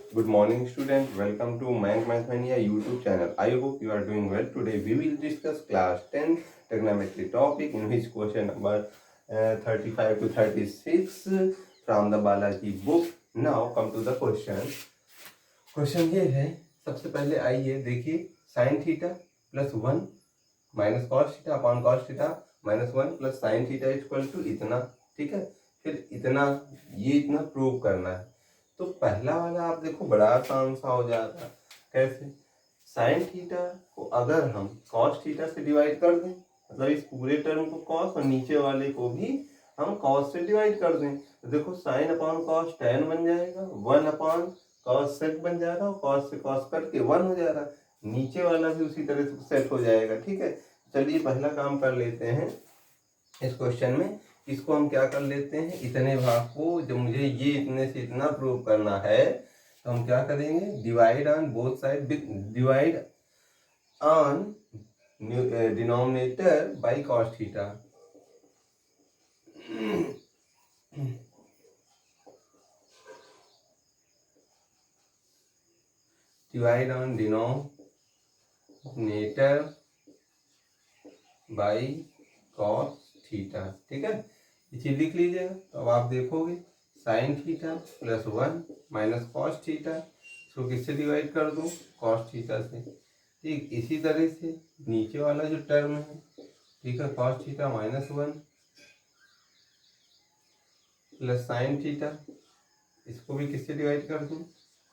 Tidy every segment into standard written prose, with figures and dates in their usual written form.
Good morning, student. Welcome to Mayank Mathmania YouTube channel. I hope you are doing well. Today we will discuss class 10 trigonometry topic in which question number 35 to 36 from the Balaji book. Now come to the question. Question ये है, सबसे पहले आइए देखिए sine theta plus 1 minus cos theta upon cos theta minus 1 plus sine theta equal to इतना, ठीक है। फिर इतना, ये इतना प्रूव करना है। तो पहला वाला आप देखो बड़ा आसान सा हो जाता। कैसे? साइन थीटा को अगर हम कॉस थीटा से डिवाइड कर दें, मतलब इस पूरे टर्म को कॉस और नीचे वाले को भी हम कॉस से डिवाइड कर दें, तो देखो साइन अपॉन कॉस टेन बन जाएगा, 1 अपॉन कॉस सेक बन जाएगा और कॉस से कॉस कट के 1 हो जाएगा। नीचे वाला भी उसी तरह से सेट हो जाएगा, ठीक है। चलिए पहला काम कर लेते हैं इस क्वेश्चन में। इसको हम क्या कर लेते हैं, इतने भाग को, जब मुझे ये इतने से इतना प्रूव करना है तो हम क्या करेंगे, divide on both side, divide on denominator by cos theta. Divide on denominator by cos theta, ठीक है। ये चीज लिख लीजिएगा। तो अब आप देखोगे sign theta plus 1 minus cos theta, इसको किससे डिवाइड कर दूं, कॉस थीटा से, ठीक। इसी तरह से नीचे वाला जो टर्म है, ठीक है, cos theta minus 1 plus sine theta, इसको भी किससे डिवाइड कर दूं,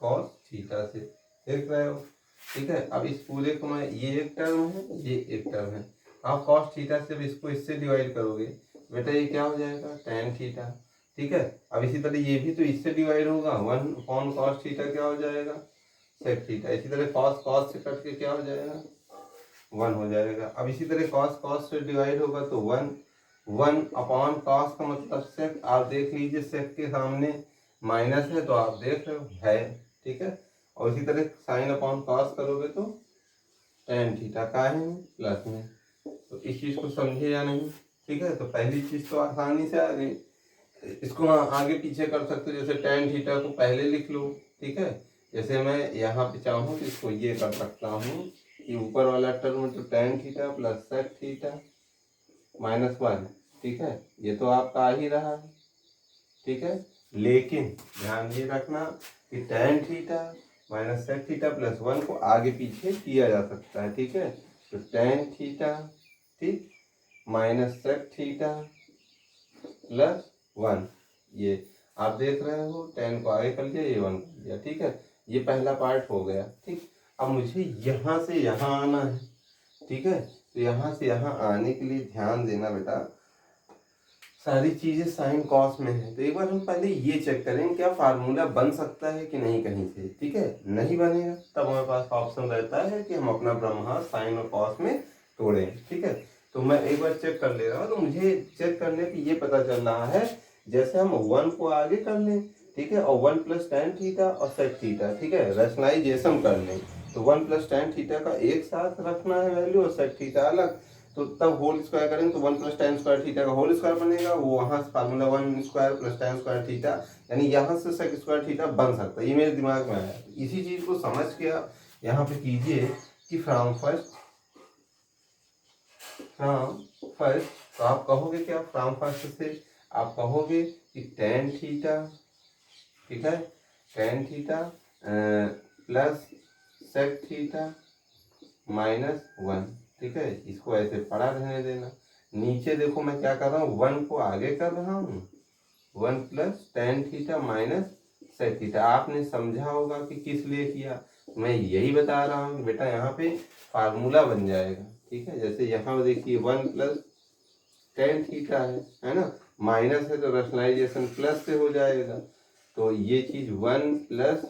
कॉस थीटा से, देख रहे हो, ठीक है। अब इस पूरे को मैं, ये एक टर्म है, ये एक टर्म है, आप कॉस थीटा से भी इसको इससे डिवाइड करोगे, बेटा ये क्या हो जाएगा, टेन थीटा, ठीक है। अब इसी तरह ये भी तो इससे डिवाइड होगा, 1 अपॉन कॉस थीटा क्या हो जाएगा, सेक थीटा। इसी तरह कॉस कॉस से कट के क्या हो जाएगा, 1 हो जाएगा। अब इसी तरह कॉस कॉस से डिवाइड होगा तो 1 अपॉन कॉस का मतलब सेक, आप देख लीजिए सेक के सामने माइनस है तो आप देख रहे हो है, ठीक है। और इसी तरह साइन अपॉन कॉस करोगे तो टेन थीटा का है प्लस में। तो इस चीज को समझे या नहीं, ठीक है। तो पहली चीज तो आसानी से आ गई, इसको आगे पीछे कर सकते हो, जैसे टेन थीटा को पहले लिख लो, ठीक है। जैसे मैं यहाँ पे चाहूँ तो इसको ये कर सकता हूँ कि ऊपर वाला टर्म तो tan theta plus sec theta minus 1, ठीक है, ये तो आपका आ ही रहा है, ठीक है। लेकिन ध्यान ये रखना कि tan theta minus sec theta plus 1 को आगे पीछे किया जा सकता है, ठीक है। तो टेन थीटा, ठीक, माइनस सेक थीटा प्लस 1, ये आप देख रहे हो, टेन को आगे कर लिया, ये 1 कर लिया, ठीक है। ये पहला पार्ट हो गया, ठीक। अब मुझे यहाँ से यहाँ आना है, ठीक है। तो यहाँ से यहाँ आने के लिए ध्यान देना बेटा, सारी चीजें साइन कॉस में है, तो एक बार हम पहले ये चेक करें क्या फार्मूला बन सकता है कि नहीं कहीं से, ठीक है। नहीं बनेगा तब हमारे पास ऑप्शन रहता है कि हम अपना ब्रह्मास्त्र साइन और कॉस में तोड़ें, ठीक है। तो मैं एक बार चेक कर ले रहा हूँ, तो मुझे चेक करने पे ये पता चल रहा है, जैसे हम 1 को आगे कर लें, ठीक है, और 1 प्लस टेन थीटा और सेक थीटा, ठीक है, रैशनलाइजेशन कर लें, तो 1 प्लस टेन थीटा का एक साथ रखना है वैल्यू और सेक थीटा अलग, तो तब होल स्क्वायर करेंगे तो 1 प्लस टेन स्क्वायर थीटा का होल स्क्वायर बनेगा, वो वहां से formula 1 square plus ten square theta, यानी यहाँ से सेक स्क्वायर थीटा बन सकता है, ये मेरे दिमाग में आया। इसी चीज को समझ के आप यहाँ पे कीजिए कि फ्रॉम फर्स्ट, तो आप कहोगे क्या, फ्रॉम फर्स्ट से आप कहोगे कि टेन थीटा, ठीक है, tan theta plus sec theta minus 1, ठीक है। इसको ऐसे पड़ा रहने देना। नीचे देखो मैं क्या कर रहा हूँ, 1 को आगे कर रहा हूँ, 1 plus tan theta minus sec theta, आपने समझा होगा कि किस लिए किया, मैं यही बता रहा हूँ बेटा, यहाँ पे फार्मूला बन जाएगा, ठीक है। जैसे यहाँ देखिए 1 प्लस टेन थीटा है ना, माइनस है तो रैशनलाइजेशन प्लस से हो जाएगा, तो ये चीज 1 plus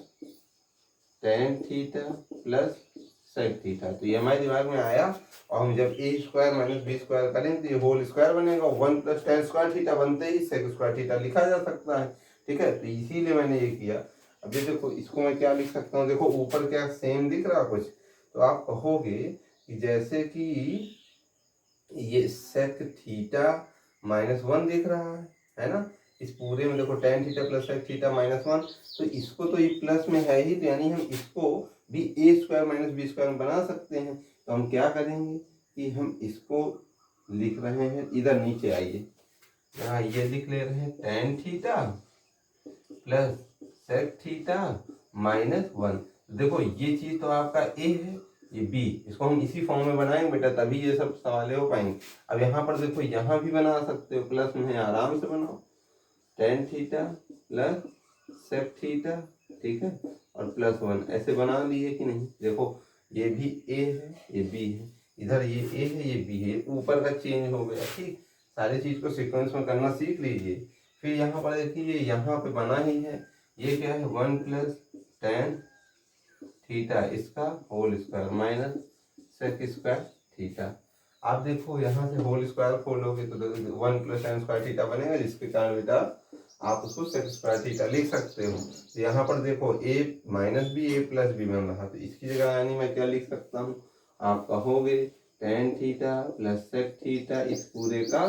tan theta plus sec theta, तो ये हमारे दिमाग में आया। और हम जब A square minus B square करें तो ये होल स्क्वायर बनेगा, 1 प्लस टेन स्क्वायर थीटा बनते ही सेक स्क्वायर थीटा लिखा जा सकता है, ठीक है। तो इसीलिए मैंने ये किया। अब ये देखो, इसको मैं क्या लिख सकता हूँ, देखो ऊपर क्या सेम दिख रहा कुछ, तो आप कहोगे कि जैसे कि ये सेक थीटा माइनस 1 दिख रहा है ना, इस पूरे में देखो tan theta plus sec theta -1, तो इसको तो ये प्लस में है ही, तो यानी हम इसको भी a square minus B square में बना सकते हैं। तो हम क्या करेंगे कि हम इसको लिख रहे हैं, इधर नीचे आइए, यहाँ ये लिख ले रहे हैं tan theta plus sec theta -1। देखो ये चीज तो आपका a है, ये b, इसको हम इसी फॉर्म में बनाएंगे बेटा, तभी ये सब सवाल हो पाएंगे। अब यहाँ पर देखो, यहाँ भी बना सकते हो, प्लस में है, आराम से बनाओ, tan theta plus sec theta, ठीक है, और +1, ऐसे बना लिए कि नहीं। देखो ये भी a है, ये b है, इधर ये a है, ये b है, ऊपर का चेंज हो गया। ठीक, सारी चीज को सीक्वेंस में करना सीख लीजिए। फिर यहाँ पर देखिए, यहाँ पे बना ही है, ये क्या है 1 प्लस tan थीटा इसका whole square minus sec square theta. आप देखो यहाँ से होल स्क्वायर खोलोगे तो 1 प्लस tan स्क्वायर थीटा बनेगा, जिसके कारण बेटा आप उसको सेक स्क्वायर थीटा लिख सकते हो। तो यहाँ पर देखो a minus B a plus B बन रहा, तो इसकी जगह यानी मैं क्या लिख सकता हूँ, आप कहोगे tan theta plus sec theta इस पूरे का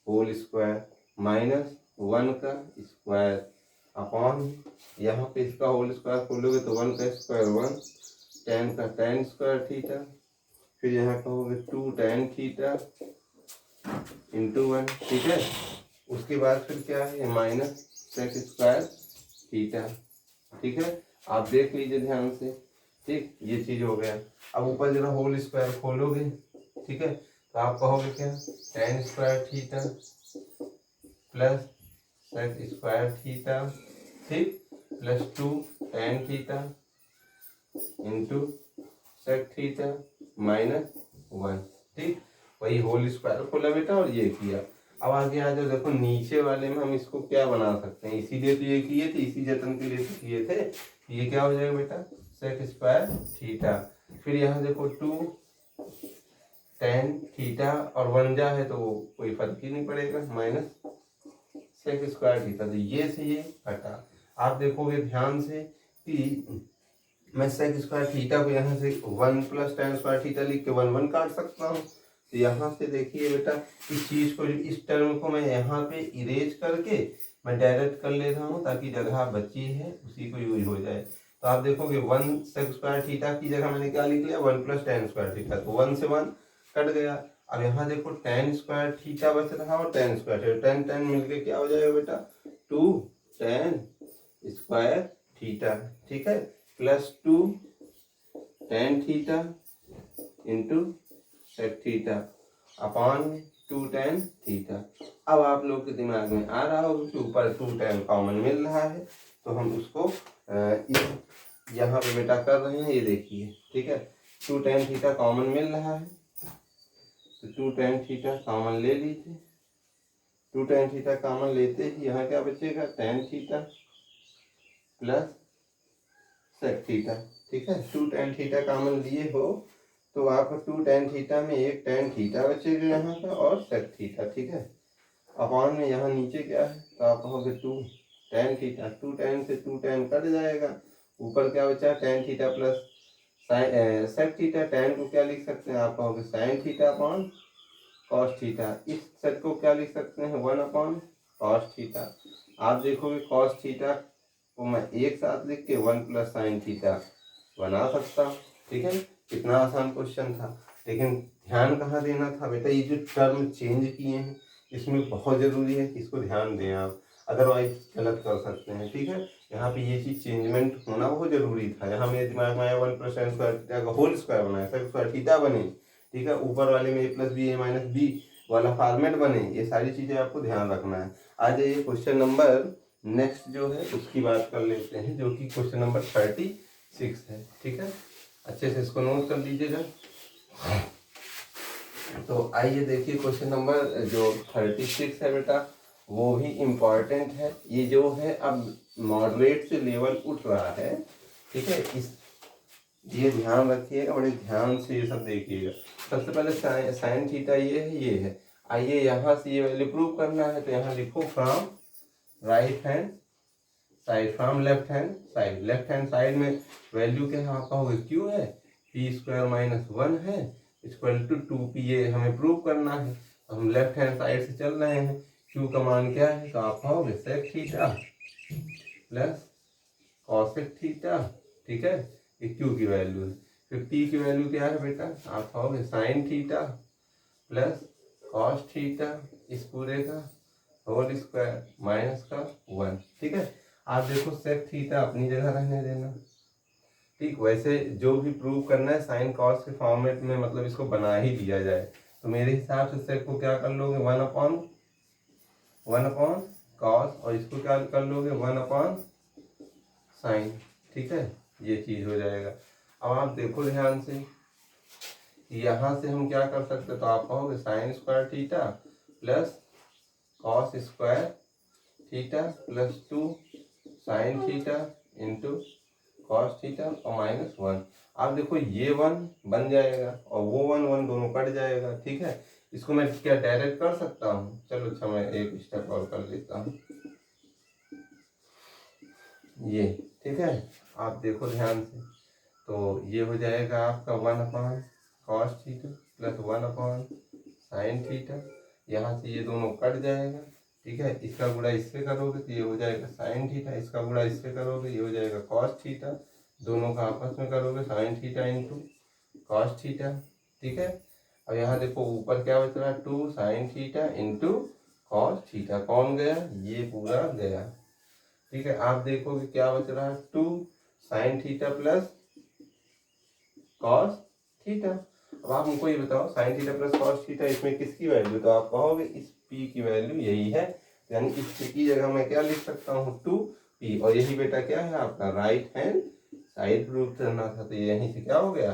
होल स्क्वायर माइनस 1 का स्क्वायर अपॉन, यहाँ पे इसका होल स्क्वायर खोलोगे तो 1 का स्क्वायर 1, tan का tan स्क्वायर थीटा, फिर यहाँ कहोगे 2 tan थीटा इंटू 1, ठीक है। उसके बाद फिर क्या है, माइनस सेक स्क्वायर थीटा, ठीक है। आप देख लीजिए ध्यान से, ठीक, ये चीज हो गया। अब ऊपर जरा होल स्क्वायर खोलोगे, ठीक है, तो आप कहोगे क्या, tan square theta plus sec square theta, ठीक, plus 2 tan theta into sec theta -1, ठीक। वही होल स्क्वायर खोला बेटा और ये किया। अब आगे आ जाओ, देखो नीचे वाले में हम इसको क्या बना सकते हैं, इसीलिए तो ये किए थे, इसी जतन के लिए तो किए थे। ये क्या हो जाएगा बेटा, सेक स्क्वायर थीटा, फिर यहाँ देखो 2 tan थीटा और 1 जा है तो कोई फर्क ही नहीं पड़ेगा, माइनस सेक स्क्वायर थीटा, तो ये से ये हटा। आप देखोगे ध्यान से कि मैं सेक स्क्वायर थीटा को यहाँ से 1 प्लस tan स्क्वायर थीटा लिख के 1 1 काट सकता हूँ। तो यहाँ से देखिए बेटा, इस चीज को, इस टर्म को मैं यहाँ पे इरेज करके मैं डायरेक्ट कर ले रहा हूँ, ताकि जगह बची है उसी को यूज हो जाए। तो आप देखोगे 1 सेक स्क्वायर थीटा की जगह मैंने क्या लिख लिया, 1 प्लस tan स्क्वायर थीटा, तो 1 से 1 कट गया। अब यहाँ देखो tan स्क्वायर थीटा बच रहा और tan square theta, tan tan मिलके क्या हो जाएगा बेटा, 2 tan स्क्वायर थीटा, ठीक है, plus 2 tan theta into sec theta upon 2 tan theta. अब आप लोग के दिमाग में आ रहा होगा कि ऊपर 2 tan कॉमन मिल रहा है, तो हम उसको यहाँ पे बेटा कर रहे हैं, ये देखिए, ठीक है, 2 tan थीटा कॉमन मिल रहा है, तो 2 tan थीटा कॉमन ले लीजिए। 2 tan थीटा कॉमन लेते ही यहाँ क्या बचेगा, tan theta plus sec theta, ठीक है। 2 tan थीटा कॉमन लिए हो तो आपका 2 tan थीटा में एक tan थीटा बचेगा यहाँ का और सेक थीटा, ठीक है। अपॉन में यहाँ नीचे क्या है, तो आप कहोगे 2 tan थीटा, 2 tan से 2 tan कट जाएगा, ऊपर क्या बचा, tan theta plus sec theta. tan को क्या लिख सकते हैं, आप कहोगे sin theta upon cos theta. इस सेट को क्या लिख सकते हैं, 1 अपॉन कॉस थीटा। आप देखोगे कॉस थीटा को मैं एक साथ लिख के 1 प्लस साइन थीटा बना सकता हूँ, ठीक है। कितना आसान क्वेश्चन था, लेकिन ध्यान कहाँ देना था बेटा, ये जो टर्म चेंज किए हैं इसमें बहुत जरूरी है कि इसको ध्यान दें आप, अदरवाइज गलत कर सकते हैं, ठीक है। यहाँ पे ये चीज चेंजमेंट होना बहुत जरूरी था। यहाँ मेरे दिमाग में आया 1 प्लस साइन स्क्वायर थीटा का होल स्क्वायर बनाया, सेक स्क्वायर थीटा बने, ठीक है, ऊपर वाले में a plus B a minus B वाला फॉर्मेट बने, ये सारी चीजें आपको ध्यान रखना है। आ जाइए क्वेश्चन नंबर नेक्स्ट जो है उसकी बात कर लेते हैं, जो कि क्वेश्चन नंबर 36 है, ठीक है। अच्छे से इसको नोट कर लीजिएगा। तो आइए देखिए क्वेश्चन नंबर जो 36 है बेटा, वो भी इम्पॉर्टेंट है। ये जो है अब मॉडरेट से लेवल उठ रहा है, ठीक है, इस ये ध्यान रखिएगा, बड़े ध्यान से ये सब देखिएगा। सबसे पहले साइन थीटा ये है, ये है। आइए यहाँ से ये वैल्यू प्रूव करना है, तो यहाँ लिखो from right hand side, from left hand side. Left hand side में वैल्यू क्या है, आपका होगा क्यू है, पी स्क्वायर माइनस 1 है इक्वल टू 2p, ये हमें प्रूव करना है। तो हम लेफ्ट हैंड साइड से चल रहे हैं, क्यू का मान क्या है, तो आप पाओगे sec theta plus cosec theta, ठीक है, ये क्यू की वैल्यू है। फिर टी की वैल्यू क्या है बेटा, आप पाओगे sign theta plus cos theta इस पूरे का होल स्क्वायर माइनस का 1, ठीक है। आप देखो सेक थीटा अपनी जगह रहने देना, ठीक। वैसे जो भी प्रूव करना है साइन कॉस के फॉर्मेट में, मतलब इसको बना ही दिया जाए, तो मेरे हिसाब से सेक को क्या कर लोगे, वन अपॉन कॉस, और इसको क्या कर लोगे, 1 अपॉन साइन, ठीक है, ये चीज हो जाएगा। अब आप देखो ध्यान से, यहाँ से हम क्या कर सकते, तो आप कहोगे sine square theta plus cos square theta plus 2 sine theta into cos theta और -1। आप देखो ये 1 बन जाएगा और वो 1 दोनों कट जाएगा, ठीक है। इसको मैं क्या डायरेक्ट कर सकता हूँ, चलो अच्छा मैं एक स्टेप और कर लेता हूँ, ये, ठीक है। आप देखो ध्यान से, तो ये हो जाएगा आपका 1 upon cos theta plus 1 upon sine theta, यहाँ से ये दोनों कट जाएगा, ठीक है। इसका गुणा इससे करोगे तो ये हो जाएगा साइन थीटा, इसका गुणा इससे करोगे ये हो जाएगा कॉस थीटा, दोनों का आपस में करोगे sine theta into cos theta, ठीक है। अब यहाँ देखो ऊपर क्या बच रहा है, 2 sine theta into cos theta, कौन गया, ये पूरा गया, ठीक है। आप देखोगे क्या बच रहा है, 2 sign theta plus cos theta. अब आप हमको ये बताओ sign theta plus cos theta, इसमें किसकी वैल्यू, तो आप कहोगे इस पी की वैल्यू यही है, यानी इस p की जगह मैं क्या लिख सकता हूँ, 2p, और यही बेटा क्या है आपका राइट हैंड साइड प्रूफ करना था, तो यहीं से क्या हो गया,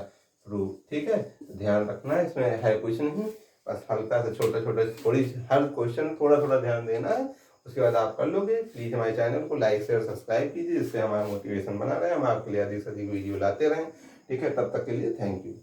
प्रूफ, ठीक है। ध्यान रखना इसमें है कुछ नहीं, बस हल्का सा छोटा छोटा, थोड़ी हर क्वेश्चन थोड़ा थोड़ा ध्यान देना है, उसके बाद आप कर लोगे। प्लीज हमारे चैनल को लाइक शेयर सब्सक्राइब कीजिए, जिससे हमारा मोटिवेशन बना रहे, हम आपके लिए अधिक से अधिक वीडियो लाते रहें, ठीक है। तब तक के लिए थैंक यू।